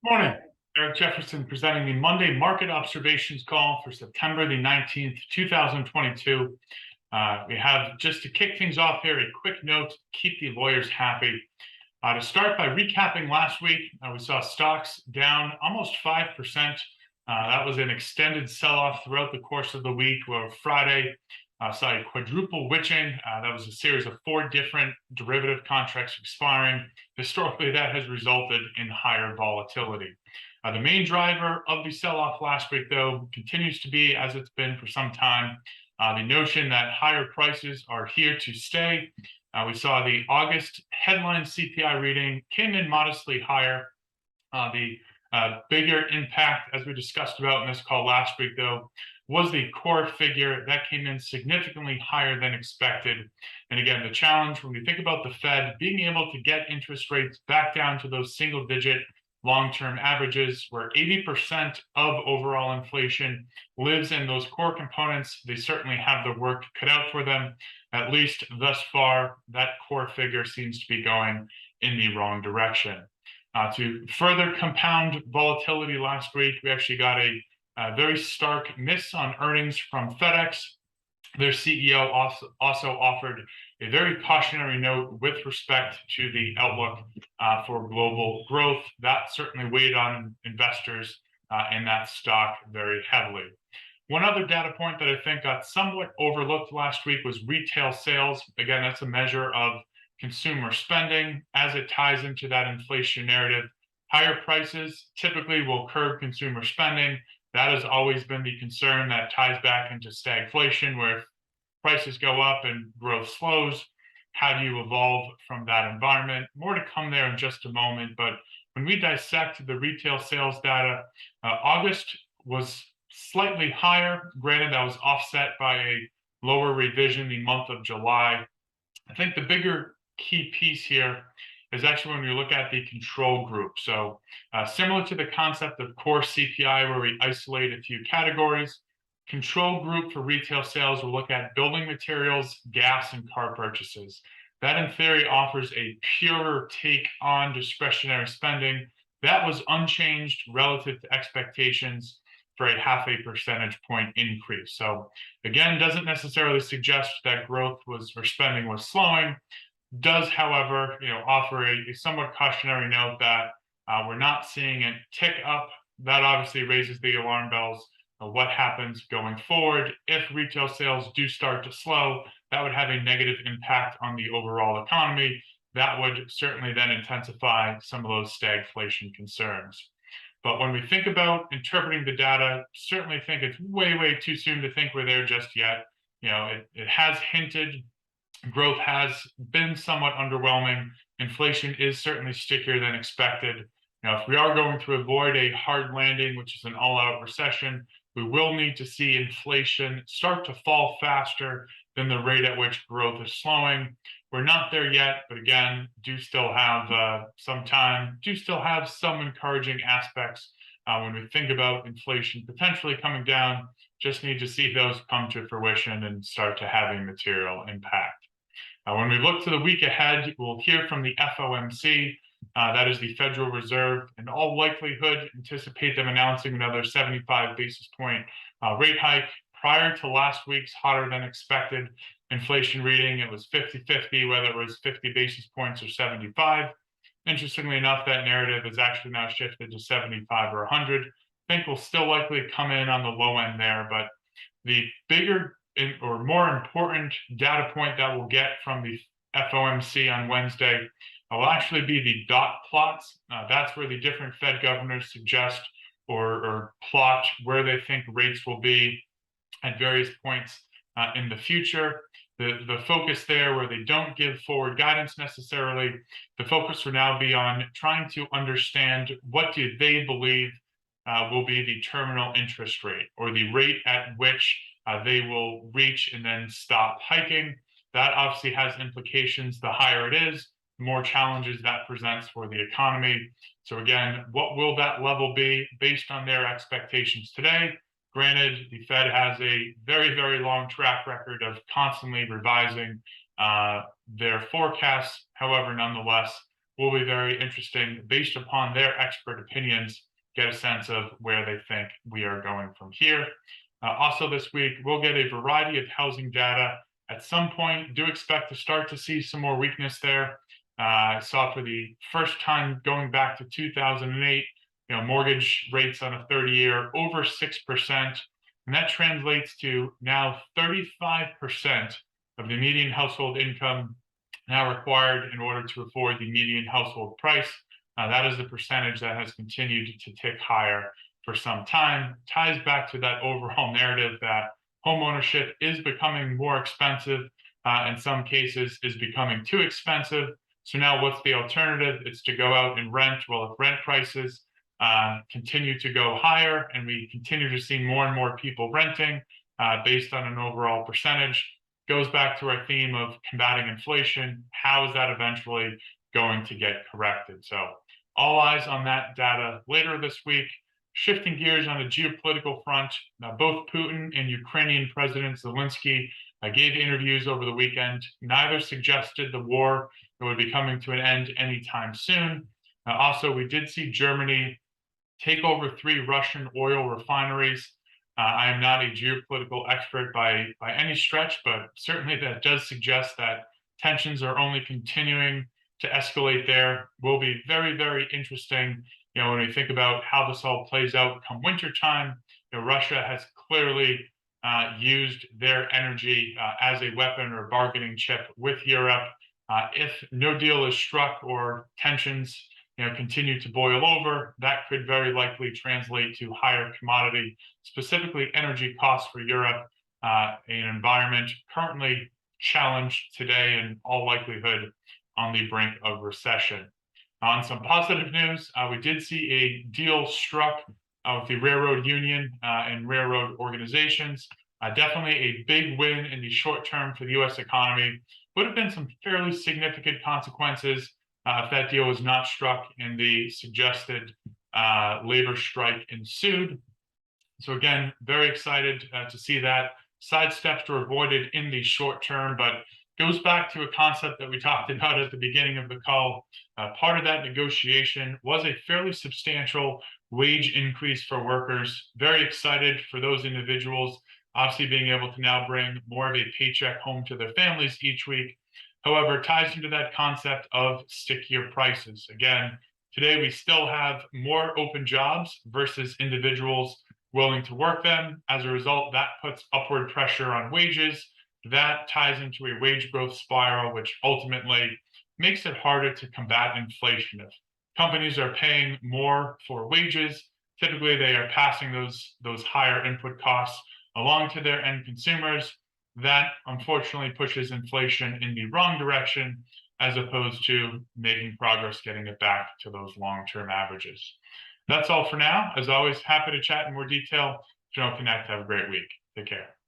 Morning. Eric Jefferson presenting the Monday market observations call for September the 19th, 2022. We have, just to kick things off here, a quick note, keep the lawyers happy. To start by recapping last week, we saw stocks down almost 5%. That was an extended sell-off throughout the course of the week, where Friday saw a quadruple witching. That was a series of 4 different derivative contracts expiring. Historically, that has resulted in higher volatility. The main driver of the sell-off last week, though, continues to be, as it's been for some time, the notion that higher prices are here to stay. We saw the August headline CPI reading came in modestly higher. The bigger impact, as we discussed about in this call last week, though, was the core figure that came in significantly higher than expected. And again, the challenge when we think about the Fed being able to get interest rates back down to those single-digit long-term averages, where 80% of overall inflation lives in those core components, they certainly have the work cut out for them. At least thus far, that core figure seems to be going in the wrong direction. To further compound volatility last week, we actually got a very stark miss on earnings from FedEx. Their CEO also offered a very cautionary note with respect to the outlook for global growth. That certainly weighed on investors in that stock very heavily. One other data point that I think got somewhat overlooked last week was retail sales. Again, that's a measure of consumer spending as it ties into that inflation narrative. Higher prices typically will curb consumer spending. That has always been the concern that ties back into stagflation, where if prices go up and growth slows, how do you evolve from that environment? More to come there in just a moment. But when we dissect the retail sales data, August was slightly higher. Granted, that was offset by a lower revision the month of July. I think the bigger key piece here is actually when we look at the control group. So similar to the concept of core CPI, where we isolate a few categories, control group for retail sales will look at building materials, gas, and car purchases. That, in theory, offers a purer take on discretionary spending. That was unchanged relative to expectations for a 0.5 percentage point increase. So again, doesn't necessarily suggest that growth was or spending was slowing. Does, however, offer a somewhat cautionary note that we're not seeing it tick up. That obviously raises the alarm bells of what happens going forward. If retail sales do start to slow, that would have a negative impact on the overall economy. That would certainly then intensify some of those stagflation concerns. But when we think about interpreting the data, certainly think it's way, way too soon to think we're there just yet. It has hinted. Growth has been somewhat underwhelming. Inflation is certainly stickier than expected. If we are going to avoid a hard landing, which is an all-out recession, we will need to see inflation start to fall faster than the rate at which growth is slowing. We're not there yet, but again, do still have some time, do still have some encouraging aspects when we think about inflation potentially coming down. Just need to see those come to fruition and start to have a material impact. When we look to the week ahead, we'll hear from the FOMC, that is the Federal Reserve. In all likelihood, anticipate them announcing another 75 basis point rate hike. Prior to last week's hotter than expected inflation reading, it was 50-50, whether it was 50 basis points or 75. Interestingly enough, that narrative has actually now shifted to 75 or 100. I think we'll still likely come in on the low end there, but the bigger or more important data point that we'll get from the FOMC on Wednesday will actually be the dot plots. That's where the different Fed governors suggest or plot where they think rates will be at various points in the future. The focus there, where they don't give forward guidance necessarily, the focus will now be on trying to understand what do they believe will be the terminal interest rate, or the rate at which they will reach and then stop hiking. That obviously has implications. The higher it is, the more challenges that presents for the economy. So again, what will that level be based on their expectations today? Granted, the Fed has a very, very long track record of constantly revising their forecasts. However, nonetheless, will be very interesting based upon their expert opinions, get a sense of where they think we are going from here. Also this week, we'll get a variety of housing data. At some point, do expect to start to see some more weakness there. I saw for the first time going back to 2008, mortgage rates on a 30-year over 6%. And that translates to now 35% of the median household income now required in order to afford the median household price. That is the percentage that has continued to tick higher for some time. Ties back to that overall narrative that homeownership is becoming more expensive, in some cases is becoming too expensive. So now what's the alternative? It's to go out and rent. Well, if rent prices continue to go higher and we continue to see more and more people renting based on an overall percentage, goes back to our theme of combating inflation. How is that eventually going to get corrected? So all eyes on that data later this week. Shifting gears on the geopolitical front, both Putin and Ukrainian President Zelensky gave interviews over the weekend. Neither suggested the war would be coming to an end anytime soon. Also, we did see Germany take over 3 Russian oil refineries. I am not a geopolitical expert by any stretch, but certainly that does suggest that tensions are only continuing to escalate there. Will be very, very interesting. When we think about how this all plays out come wintertime, Russia has clearly used their energy as a weapon or bargaining chip with Europe. If no deal is struck or tensions continue to boil over, that could very likely translate to higher commodity, specifically energy costs for Europe, an environment currently challenged today in all likelihood on the brink of recession. On some positive news, we did see a deal struck with the railroad union and railroad organizations. Definitely a big win in the short term for the U.S. economy. Would have been some fairly significant consequences if that deal was not struck and the suggested labor strike ensued. So again, very excited to see that. Side steps were avoided in the short term, but goes back to a concept that we talked about at the beginning of the call. Part of that negotiation was a fairly substantial wage increase for workers. Very excited for those individuals, obviously being able to now bring more of a paycheck home to their families each week. However, it ties into that concept of stickier prices. Again, today we still have more open jobs versus individuals willing to work them. As a result, that puts upward pressure on wages. That ties into a wage growth spiral, which ultimately makes it harder to combat inflation. If companies are paying more for wages, typically they are passing those higher input costs along to their end consumers. That unfortunately pushes inflation in the wrong direction, as opposed to making progress getting it back to those long-term averages. That's all for now. As always, happy to chat in more detail. If you don't connect, have a great week. Take care.